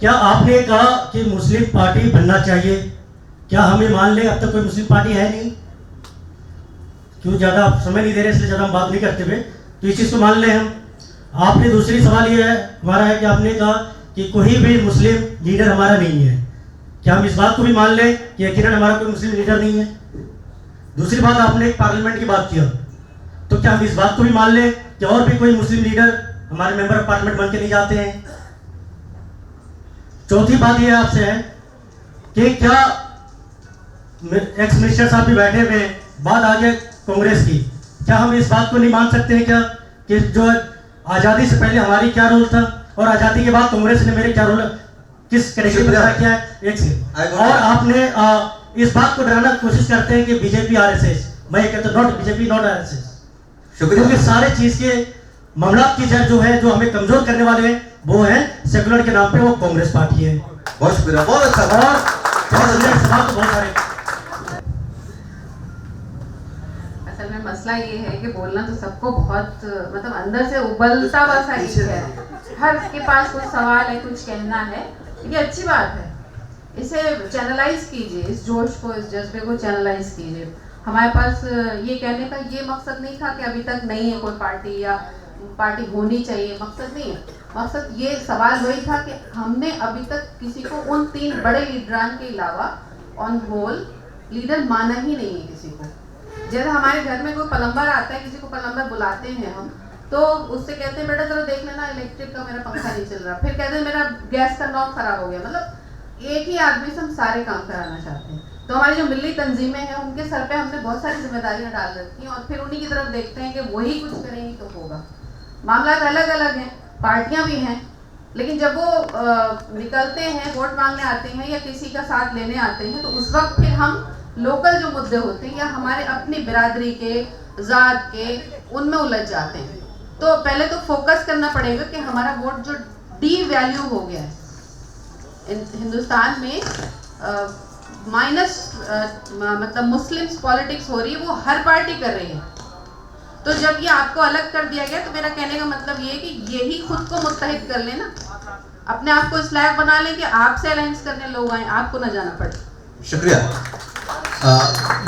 क्या आपने कहा कि मुस्लिम पार्टी बनना चाहिए, क्या हम ये मान लें अब तक कोई मुस्लिम पार्टी है नहीं? क्यों ज़्यादा समय नहीं दे रहे इसलिए ज़्यादा हम बात नहीं करते हुए, तो इस चीज़ को मान लें हम। आपने दूसरी सवाल ये है हमारा है कि आपने कहा कि कोई भी मुस्लिम लीडर हमारा नहीं है, क्या हम इस बात को भी मान लें कि यकीनन हमारा कोई मुस्लिम लीडर नहीं है? दूसरी बात, आपने एक पार्लियामेंट की बात किया, तो क्या हम इस बात को भी मान लें कि और भी कोई मुस्लिम लीडर हमारे मेंबर ऑफ पार्लियामेंट बन के नहीं जाते हैं? चौथी बात यह आपसे है कि क्या एक्स मिनिस्टर साहब भी बैठे हुए हैं, बात आ गया कांग्रेस की, क्या हम इस बात को नहीं मान सकते हैं क्या कि जो आज़ादी से पहले हमारी क्या रोल था और आज़ादी के बाद कांग्रेस ने मेरे क्या रोल किस कैटेगरी में रखा क्या है? एक से और आपने इस बात को डराना कोशिश करते हैं कि बीजेपी आरएसएस, मैं ये कहता हूं नॉट बीजेपी नॉट आरएसएस, क्योंकि सारे चीज के मामला की जड़ जो है जो हमें कमजोर करने वाले हैं वो है सेकुलर के नाम पे वो कांग्रेस पार्टी है। बहुत शुक्रिया, बहुत अच्छा, और सवाल तो बहुत सारे। असल में मसला ये है कि बोलना तो सबको बहुत मतलब अंदर से उबलता हुआ सा ही है, हर के पास कुछ सवाल है, कुछ कहना है, ये अच्छी बात है, इसे चैनलाइज कीजिए, इस जोश को, इस जज्बे को चैनलाइज कीजिए। हमारे पास ये कहने का ये मकसद नहीं था कि अभी तक नहीं है कोई पार्टी या पार्टी होनी चाहिए, मकसद नहीं है। मकसद ये सवाल वही था कि हमने अभी तक किसी को उन 3 बड़े लीडरान के अलावा ऑन होल लीडर माना ही नहीं है किसी को। जैसे हमारे घर में कोई प्लम्बर आता है, किसी को प्लम्बर बुलाते हैं हम, तो उससे कहते हैं बेटा चलो देख लेना इलेक्ट्रिक का मेरा पंखा नहीं चल रहा, फिर कहते हैं मेरा गैस का नॉब खराब हो गया। मतलब एक ही आदमी से हम सारे काम कराना चाहते हैं। तो हमारी जो मिली तंजीमें हैं उनके सर पे हमने बहुत सारी जिम्मेदारियां डाल रखी हैं और फिर उन्हीं की तरफ देखते हैं कि वही कुछ करेंगी तो होगा। मामला अलग अलग हैं, पार्टियां भी हैं, लेकिन जब वो निकलते हैं, वोट मांगने आते हैं या किसी का साथ लेने आते हैं, तो उस वक्त फिर हम लोकल जो मुद्दे होते हैं या हमारे अपनी बिरादरी के, ज़ात के, उनमें उलझ जाते हैं। तो पहले तो फोकस करना पड़ेगा कि हमारा वोट जो डी वैल्यू हो गया है हिंदुस्तान में, माइनस मतलब मुस्लिम्स पॉलिटिक्स हो रही है, वो हर पार्टी कर रही है। तो जब ये आपको अलग कर दिया गया तो मेरा कहने का मतलब ये है कि यही खुद को मुत्तहिद कर लेना, अपने आप को इस लायक बना लें कि आपसे अलायंस करने लोग आए, आपको ना जाना पड़े। शुक्रिया।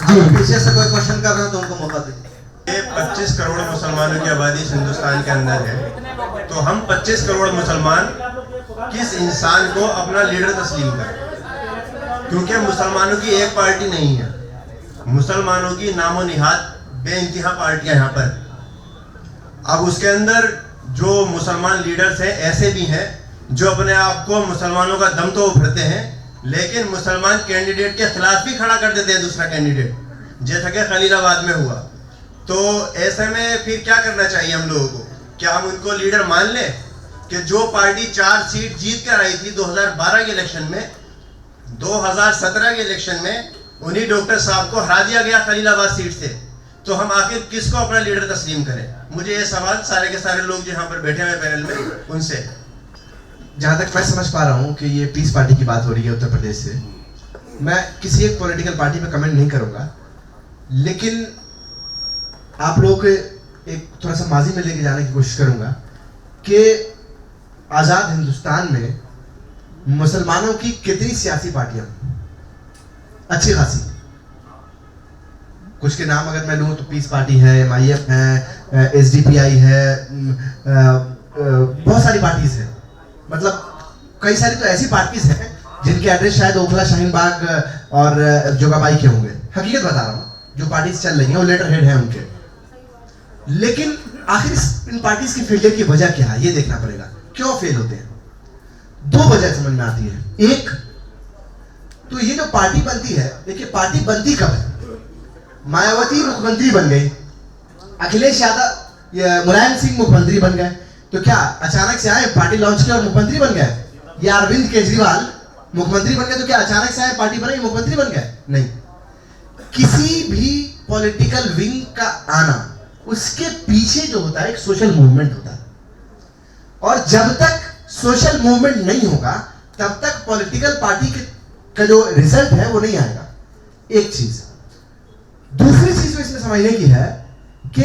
जी पीछे से कोई क्वेश्चन कर रहे हो तो उनको मौका दीजिए। ये 25 करोड़ मुसलमानों की आबादी हिंदुस्तान के अंदर है, तो हम 25 करोड़ मुसलमान किस इंसान को अपना लीडर तस्लीम करें? क्योंकि मुसलमानों की एक पार्टी नहीं है, मुसलमानों की नामो निहात बेइंतहा पार्टियां यहाँ पर। अब उसके अंदर जो मुसलमान लीडर्स हैं ऐसे भी हैं जो अपने आप को मुसलमानों का दम तो उभरते हैं, लेकिन मुसलमान कैंडिडेट के खिलाफ भी खड़ा कर देते हैं दूसरा कैंडिडेट, जैसा कि खलीलाबाद में हुआ। तो ऐसे में फिर क्या करना चाहिए हम लोगों को? क्या हम उनको लीडर मान लें कि जो पार्टी 4 सीट जीत कर आई थी 2012 के इलेक्शन में, 2017 के इलेक्शन में उन्हीं डॉक्टर साहब को हरा दिया गया खलीलाबाद सीट से, तो हम आखिर किसको अपना लीडर तस्लीम करें? मुझे ये सवाल सारे के सारे लोग जो यहाँ पर बैठे हुए पैनल में, उनसे। जहाँ तक मैं समझ पा रहा हूँ कि ये पीस पार्टी की बात हो रही है उत्तर प्रदेश से, मैं किसी एक पॉलिटिकल पार्टी पे कमेंट नहीं करूँगा, लेकिन आप लोगों के एक थोड़ा सा माजी में लेके जाने की कोशिश करूँगा कि आज़ाद हिंदुस्तान में मुसलमानों की कितनी सियासी पार्टियाँ, अच्छी खासी, कुछ के नाम अगर मैं लूँ तो पीस पार्टी है, MIF है, SDPI है, बहुत सारी पार्टीज हैं। मतलब कई सारी तो ऐसी पार्टीज हैं जिनके एड्रेस शायद ओखला, शाहीन बाग और जोगाबाई के होंगे। हकीकत बता रहा हूँ, जो पार्टीज चल रही हैं वो लेटर हेड हैं उनके। लेकिन आखिर इन पार्टीज की फेलियर की वजह क्या है, ये देखना पड़ेगा। क्यों फेल होते हैं? दो वजह समझ में आती है। एक तो ये जो पार्टी बनती है, देखिए पार्टी बनती कब है? मायावती मुख्यमंत्री बन गई, अखिलेश यादव मुलायम सिंह मुख्यमंत्री बन गए, तो क्या अचानक से आए पार्टी लॉन्च की और मुख्यमंत्री बन गए? या अरविंद केजरीवाल मुख्यमंत्री बन गए तो क्या अचानक से आए पार्टी बनाई मुख्यमंत्री बन गए? नहीं। किसी भी पॉलिटिकल विंग का आना, उसके पीछे जो होता है एक सोशल मूवमेंट होता है, और जब तक सोशल मूवमेंट नहीं होगा तब तक पॉलिटिकल पार्टी का जो रिजल्ट है वो नहीं आएगा। एक चीज। दूसरी चीज जो इसमें समझने की है कि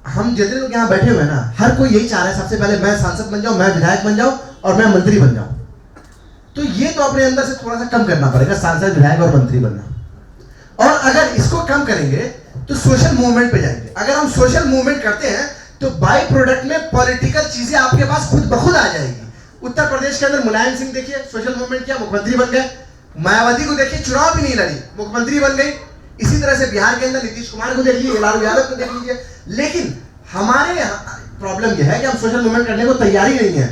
हम जितने लोग यहाँ बैठे हुए हैं ना, हर कोई यही चाह रहा है सबसे पहले मैं सांसद बन जाऊं, मैं विधायक बन जाऊं और मैं मंत्री बन जाऊं। तो ये तो अपने अंदर से थोड़ा सा कम करना पड़ेगा, सांसद, विधायक और मंत्री बनना। और अगर इसको कम करेंगे तो सोशल मूवमेंट पे जाएंगे। अगर हम सोशल मूवमेंट करते हैं तो बाई प्रोडक्ट में पॉलिटिकल चीजें आपके पास खुद ब खुद आ जाएगी। उत्तर प्रदेश के अंदर मुलायम सिंह देखिए सोशल मूवमेंट किया, मुख्यमंत्री बन गए। मायावती को देखिए, चुनाव भी नहीं लड़ी, मुख्यमंत्री बन गई। इसी तरह से बिहार के अंदर नीतीश कुमार को देख लीजिए, लालू यादव को देख लीजिए। लेकिन हमारे यहाँ प्रॉब्लम यह है कि हम सोशल मूवमेंट करने को तैयार ही नहीं है,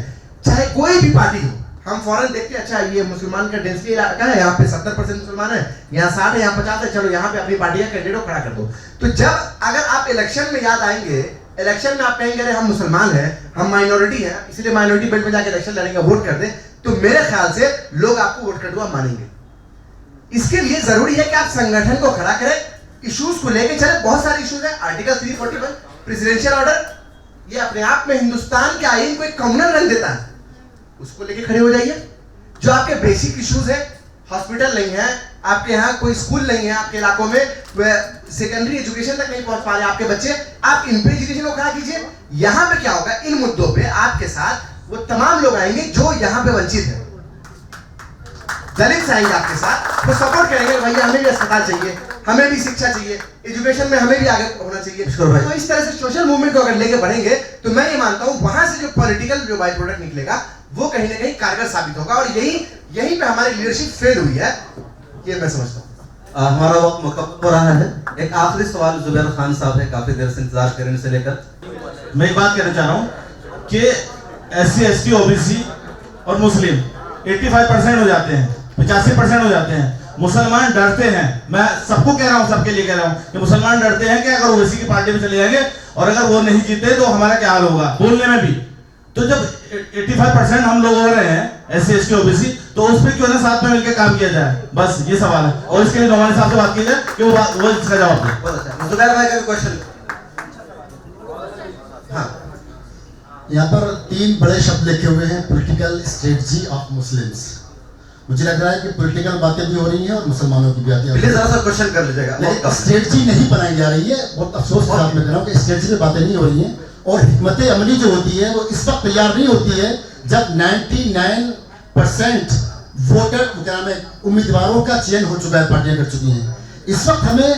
चाहे कोई भी पार्टी हो। हम फौरन देखते हैं, अच्छा ये मुसलमान का डेंसिटी इलाका है, यहाँ पे 70% मुसलमान है, यहाँ 60 है, यहाँ 50 है, चलो यहाँ पे अपनी पार्टी का कैंडिडेट को खड़ा कर दो। तो जब अगर आप इलेक्शन में याद आएंगे, इलेक्शन में आप कहेंगे अरे हम मुसलमान हैं, हम माइनॉरिटी हैं, इसलिए माइनॉरिटी बेल्ट में जाके इलेक्शन लड़ेंगे, वोट कर दें, तो मेरे ख्याल से लोग आपको वोट कर दो, आप मानेंगे। इसके लिए जरूरी है कि आप संगठन को खड़ा करें, इश्यूज को लेके चले। बहुत सारे इश्यूज हैं, आर्टिकल 341 प्रेसिडेंशियल ऑर्डर, ये अपने आप में हिंदुस्तान के आईन को एक कम्युनल रंग देता है, उसको लेके खड़े हो जाइए। जो आपके बेसिक इश्यूज है, हॉस्पिटल नहीं है आपके यहाँ, कोई स्कूल नहीं है आपके इलाकों में, सेकेंडरी एजुकेशन तक नहीं पहुंच पा रहे आपके बच्चे, आप इन पे एजुकेशन को खड़ा कीजिए। यहाँ पे क्या होगा, इन मुद्दों पे आपके साथ वो तमाम लोग आएंगे जो यहाँ पे वंचित है। दलित आएंगे आपके साथ, वो सपोर्ट करेंगे, भैया हमें भी अस्पताल चाहिए, हमें भी शिक्षा चाहिए, एजुकेशन में हमें भी आगे होना चाहिए। तो इस तरह से सोशल मूवमेंट को अगर लेके बढ़ेंगे तो मैं ये मानता हूँ वहां से जो पॉलिटिकल जो बाई प्रोडक्ट निकलेगा वो कहीं ना कहीं कारगर साबित होगा। और यही पे हमारी लीडरशिप फेल हुई है, ये मैं समझता हूँ। हमारा वक्त मुकम्मल हो रहा है। एक आखिरी सवाल जुबैर खान साहब ने काफी देर से इंतजार करने से लेकर। मैं एक बात कहना चाह रहा हूँ कि SC ST OBC और मुस्लिम 85% हो जाते हैं, 85% हो जाते हैं। मुसलमान डरते हैं, मैं सबको कह रहा हूँ, सबके लिए कह रहा हूँ कि मुसलमान डरते हैं कि अगर ओबीसी की पार्टी में चले जाएंगे और अगर वो नहीं जीते तो हमारा क्या हाल होगा, बोलने में भी। तो जब 85% हम लोग हो रहे हैं SC ST OBC, तो उस पर क्यों ना साथ में मिलकर काम किया जाए, बस ये सवाल है। और इसके लिए नौमानी साहब से बात की जाए कि वो इसका जवाब दें। बहुत अच्छा, जुबैर भाई का भी क्वेश्चन। हाँ, यहाँ पर 3 बड़े शब्द लिखे हुए हैं, पॉलिटिकल स्ट्रेटजी ऑफ मुस्लिम्स। मुझे लग रहा है कि पॉलिटिकल बातें भी हो रही हैं और मुसलमानों की भी बातें हो रही हैं। जरा सा क्वेश्चन कर लीजिएगा। लेकिन स्ट्रेटजी नहीं बनाई जा रही है, बहुत अफसोस के साथ में कह रहा हूँ कि स्ट्रेटजी पे बातें नहीं हो रही हैं। और हिकमत अमली जो होती है वो इस वक्त तैयार नहीं होती है जब 99% वोटर क्या नाम है उम्मीदवारों का चयन हो चुका है, पार्टियां कर चुकी हैं। इस वक्त हमें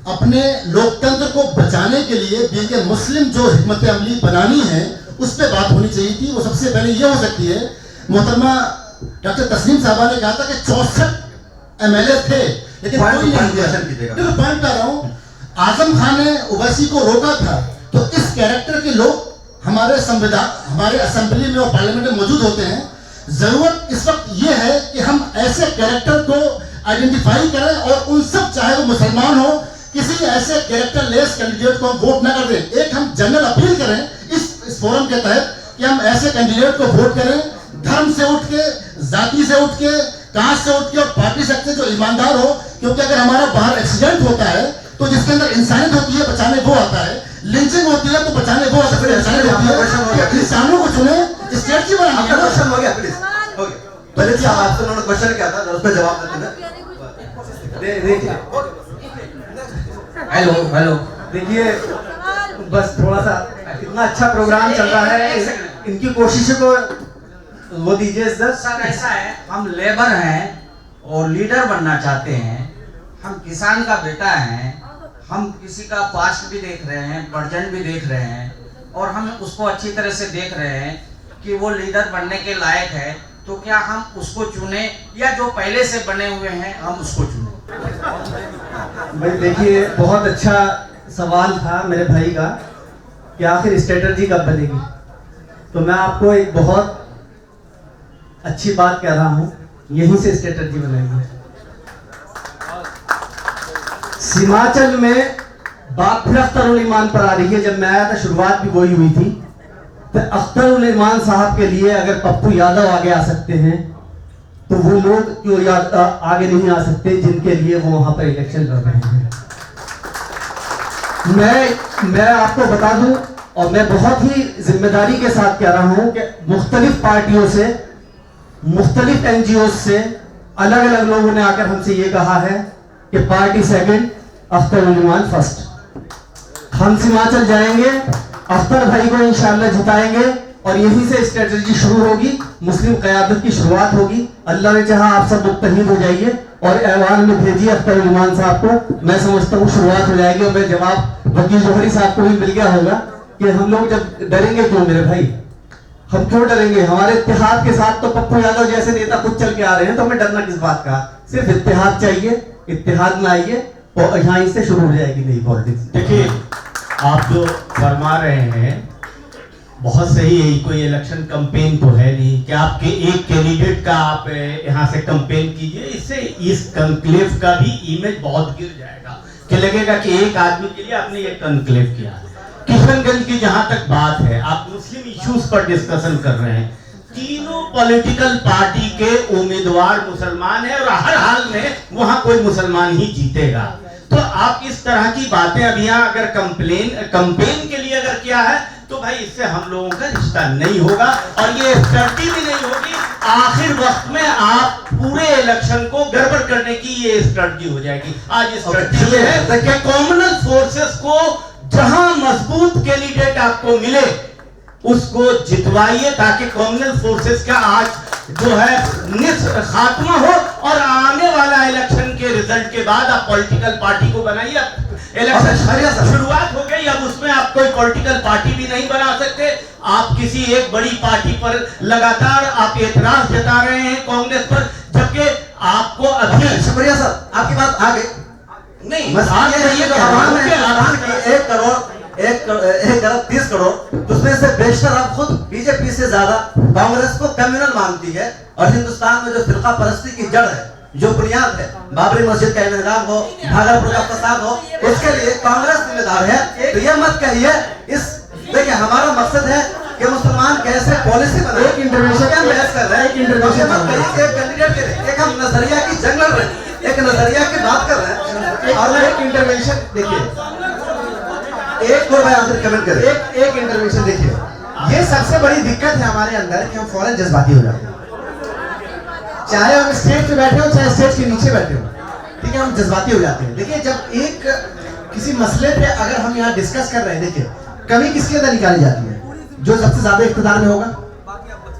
अपने लोकतंत्र को बचाने के लिए बीके मुस्लिम जो हिकमत अमली बनानी है उस पर बात होनी चाहिए थी। वो सबसे पहले ये हो सकती है, मोहतरमा डॉक्टर तस्नीम साहबा ने कहा था कि 64 MLA थे लेकिन कोई नहीं दिया। देखो पॉइंट कर रहा हूँ, आजम खान ने ओवैसी को रोका था, तो इस कैरेक्टर के लोग हमारे संविधान, हमारे असेंबली में और पार्लियामेंट में मौजूद होते हैं। जरूरत इस वक्त ये है कि हम ऐसे कैरेक्टर को आइडेंटिफाई करें और उन सब, चाहे वो मुसलमान हो, किसी ऐसे कैरेक्टर लेस कैंडिडेट को हम वोट न कर दें। एक हम जनरल अपील करें इस फोरम के तहत कि हम ऐसे कैंडिडेट को वोट करें धर्म से उठ के, जाति से उठ के, कास्ट से उठ के और पार्टी से जो ईमानदार हो। क्योंकि अगर हमारा बाहर एक्सीडेंट होता है तो जिसके अंदर इंसानियत होती है बचाने वो आता है, लिंचिंग होती है तो बचाने वो आता है, इंसानों को चुने, स्ट्रेटजी बनानी है। क्वेश्चन हो गया प्लीज, हो गया। पहले साहब आपसे उन्होंने क्वेश्चन किया था, उस पर जवाब देते हैं। हेलो देखिए, बस थोड़ा सा, इतना अच्छा प्रोग्राम चल रहा है, इनकी कोशिशों को वो दीजिए सर। ऐसा है, हम लेबर हैं और लीडर बनना चाहते हैं, हम किसान का बेटा हैं, हम किसी का पास्ट भी देख रहे हैं, प्रेजेंट भी देख रहे हैं और हम उसको अच्छी तरह से देख रहे हैं कि वो लीडर बनने के लायक है तो क्या हम उसको चुने या जो पहले से बने हुए हैं हम उसको चुने? भाई देखिए, बहुत अच्छा सवाल था मेरे भाई का कि आखिर स्ट्रेटजी कब बनेगी। तो मैं आपको एक बहुत अच्छी बात कह रहा हूँ, यहीं से स्ट्रेटजी बनेगी। हिमाचल में बात फिर अख्तर उल ईमान पर आ रही है। जब मैं आया था शुरुआत भी वही हुई थी। तो अख्तर उल ईमान साहब के लिए अगर पप्पू यादव आगे आ सकते हैं तो वो लोग क्यों आगे नहीं आ सकते जिनके लिए वो वहां पर इलेक्शन लड़ रहे हैं। मैं आपको बता दूं, और मैं बहुत ही जिम्मेदारी के साथ कह रहा हूं कि मुख्तलिफ पार्टियों से, मुख्तलिफ एनजीओ से अलग अलग लोगों ने आकर हमसे ये कहा है कि पार्टी सेकंड, अख्तर उल ईमान फर्स्ट। हम हिमाचल जाएंगे, अख्तर भाई को इंशाअल्लाह जिताएंगे और यहीं से स्ट्रेटजी शुरू होगी, मुस्लिम क़यादत की शुरुआत होगी। अल्लाह ने चाहा आप सब मुत्तहीद हो जाइए और ऐवान में भेजिए अख्तर उल ईमान साहब को। मैं समझता हूँ शुरुआत हो जाएगी। और मैं जवाब वकील जोहरी साहब को भी मिल गया होगा कि हम लोग जब डरेंगे क्यों मेरे भाई, हम क्यों डरेंगे? हमारे इत्तेहाद के साथ तो पप्पू यादव जैसे नेता खुद चल के आ रहे हैं, तो हमें डरना किस बात का? सिर्फ इत्तेहाद चाहिए, इत्तेहाद में आइए और यहाँ से शुरू हो जाएगी नई पॉलिटिक्स। देखिए, आप जो फरमा रहे हैं बहुत सही है। कोई इलेक्शन कैंपेन तो है नहीं कि आपके एक कैंडिडेट का आप यहाँ से कैंपेन कीजिए। इससे इस कॉन्क्लेव का भी इमेज बहुत गिर जाएगा कि लगेगा कि एक आदमी के लिए आपने ये कॉन्क्लेव किया है। किशनगंज की जहां तक बात है, आप मुस्लिम इश्यूज पर डिस्कशन कर रहे हैं। तीनों पॉलिटिकल पार्टी के उम्मीदवार मुसलमान हैं और हर हाल में वहां कोई मुसलमान ही जीतेगा। तो आप इस तरह की बातें अभी यहाँ अगर कंपेन के लिए अगर किया है तो भाई इससे हम लोगों का रिश्ता नहीं होगा और ये स्ट्रेटजी भी नहीं होगी। आखिर वक्त में आप पूरे इलेक्शन को गड़बड़ करने की ये स्ट्रेटजी हो जाएगी। आज स्ट्रेटजी ये है कि कॉमनल फोर्सेस को जहां मजबूत कैंडिडेट आपको मिले उसको जितवाइए ताकि कॉमनल फोर्सेस का आज जो है खात्मा हो और आने वाला इलेक्शन के रिजल्ट के बाद आप पॉलिटिकल पार्टी को बनाइए। इलेक्शन शुरुआत हो गई, अब उसमें आप कोई पॉलिटिकल पार्टी भी नहीं बना सकते। आप किसी एक बड़ी पार्टी पर लगातार आप एतराज जता रहे हैं कांग्रेस पर, जबकि आपको अभी शुक्रिया सर, आपकी बात आ गई। नहीं, एक अरब 30 करोड़, उसमें से बेशतर अब खुद बीजेपी से ज्यादा कांग्रेस को कम्युनल मानती है। और हिंदुस्तान में जो फिरका परस्ती की जड़ है, जो बुनियाद है, बाबरी मस्जिद का इंतजाम हो, भागलपुर का फसाद हो, उसके लिए कांग्रेस जिम्मेदार है। तो ये मत कहिए। देखिए, हमारा मकसद है कि मुसलमान कैसे पॉलिसी बनाए। एक इंटरवेंशन का बहस कर रहे हैं, एक इंटरवेंशन मत कहिए। एक कैंडिडेट के लिए एक हम नजरिया की जंग लड़ रहे हैं, एक नजरिया की बात कर रहे हैं और एक इंटरवेंशन। देखिए, एक और भाई आंसर कमेंट करें। एक इंटरवेंशन देखिए, ये सबसे बड़ी दिक्कत है हमारे अंदर कि हम फौरन जज्बाती हो जाते हैं। चाहे हम स्टेज पे बैठे हो चाहे स्टेज के नीचे बैठे हो, ठीक है, हम जज्बाती हो जाते हैं। देखिए, जब एक किसी मसले पे अगर हम यहाँ डिस्कस कर रहे हैं, देखिए कमी किसके अंदर निकाली जाती है? जो सबसे ज्यादा इख्तिदार में होगा।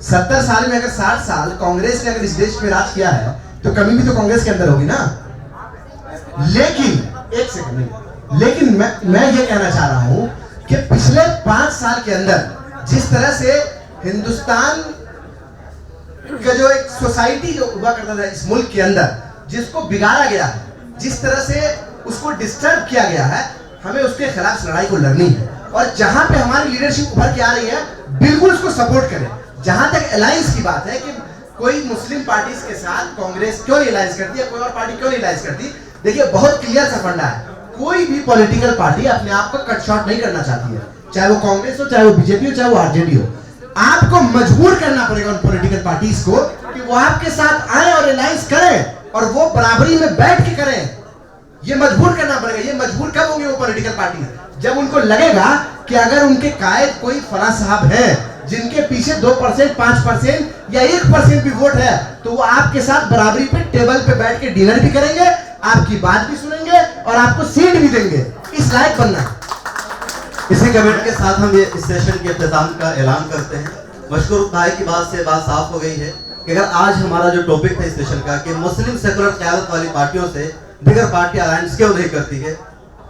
70 साल में अगर 60 साल कांग्रेस ने अगर इस देश में राज किया है तो कमी भी तो कांग्रेस के अंदर होगी ना। लेकिन एक सेकंड नहीं, लेकिन मैं ये कहना चाह रहा हूं कि पिछले 5 साल के अंदर जिस तरह से हिंदुस्तान का जो एक सोसाइटी जो हुआ करता था इस मुल्क के अंदर, जिसको बिगाड़ा गया है, जिस तरह से उसको डिस्टर्ब किया गया है, हमें उसके खिलाफ लड़ाई को लड़नी है। और जहां पे हमारी लीडरशिप उभर के आ रही है, बिल्कुल उसको सपोर्ट करें। जहां तक अलायंस की बात है कि कोई मुस्लिम पार्टी के साथ कांग्रेस क्यों नहीं अलायंस करती है, कोई और पार्टी क्यों नहीं अलायंस करती, देखिए बहुत क्लियर सा फंडा है। कोई भी पॉलिटिकल पार्टी अपने आप को कट शॉर्ट नहीं करना चाहती है, चाहे वो कांग्रेस हो, चाहे वो बीजेपी हो, चाहे वो आरजेडी हो। आपको मजबूर करना पड़ेगा उन पॉलिटिकल पार्टीज को कि वो आपके साथ आए और अलायंस करें और वो बराबरी में बैठ के करें। ये मजबूर करना पड़ेगा। ये मजबूर कब होंगे वो पॉलिटिकल पार्टी? जब उनको लगेगा कि अगर उनके कायद कोई फला साहब है जिनके पीछे 2%, 5% या 1% भी वोट है, तो वो आपके साथ बराबरी पे टेबल पे बैठ के डिनर भी करेंगे, आपकी बात भी सुनेंगे और आपको सीट भी देंगे। इस लायक बनना। इसी कमेंट के साथ हम ये इस सेशन के इख्तिताम का ऐलान करते हैं। मशकूर भाई की बात से बात साफ हो गई है कि अगर आज हमारा जो टॉपिक था इस सेशन का कि मुस्लिम सेकुलर क़यादत वाली पार्टियों से दीगर पार्टी अलायंस क्यों नहीं करती है,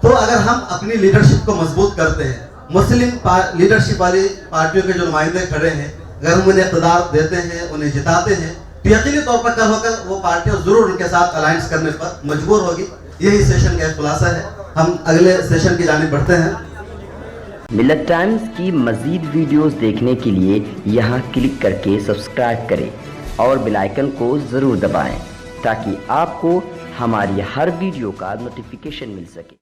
तो अगर हम अपनी लीडरशिप को मजबूत करते हैं, मुस्लिम लीडरशिप वाली पार्टियों के जो नुमाइंदे खड़े हैं अगर हम उन्हें इक़्तिदार देते हैं, उन्हें जिताते हैं, तो यकीनी तौर पर कल होकर वो पार्टियां जरूर उनके साथ अलायंस करने पर मजबूर होगी। यही सेशन का खुलासा है। हम अगले सेशन की जानिब बढ़ते हैं। मिलत टाइम्स की मज़ीद वीडियोस देखने के लिए यहाँ क्लिक करके सब्सक्राइब करें और बेल आइकन को ज़रूर दबाएं ताकि आपको हमारी हर वीडियो का नोटिफिकेशन मिल सके।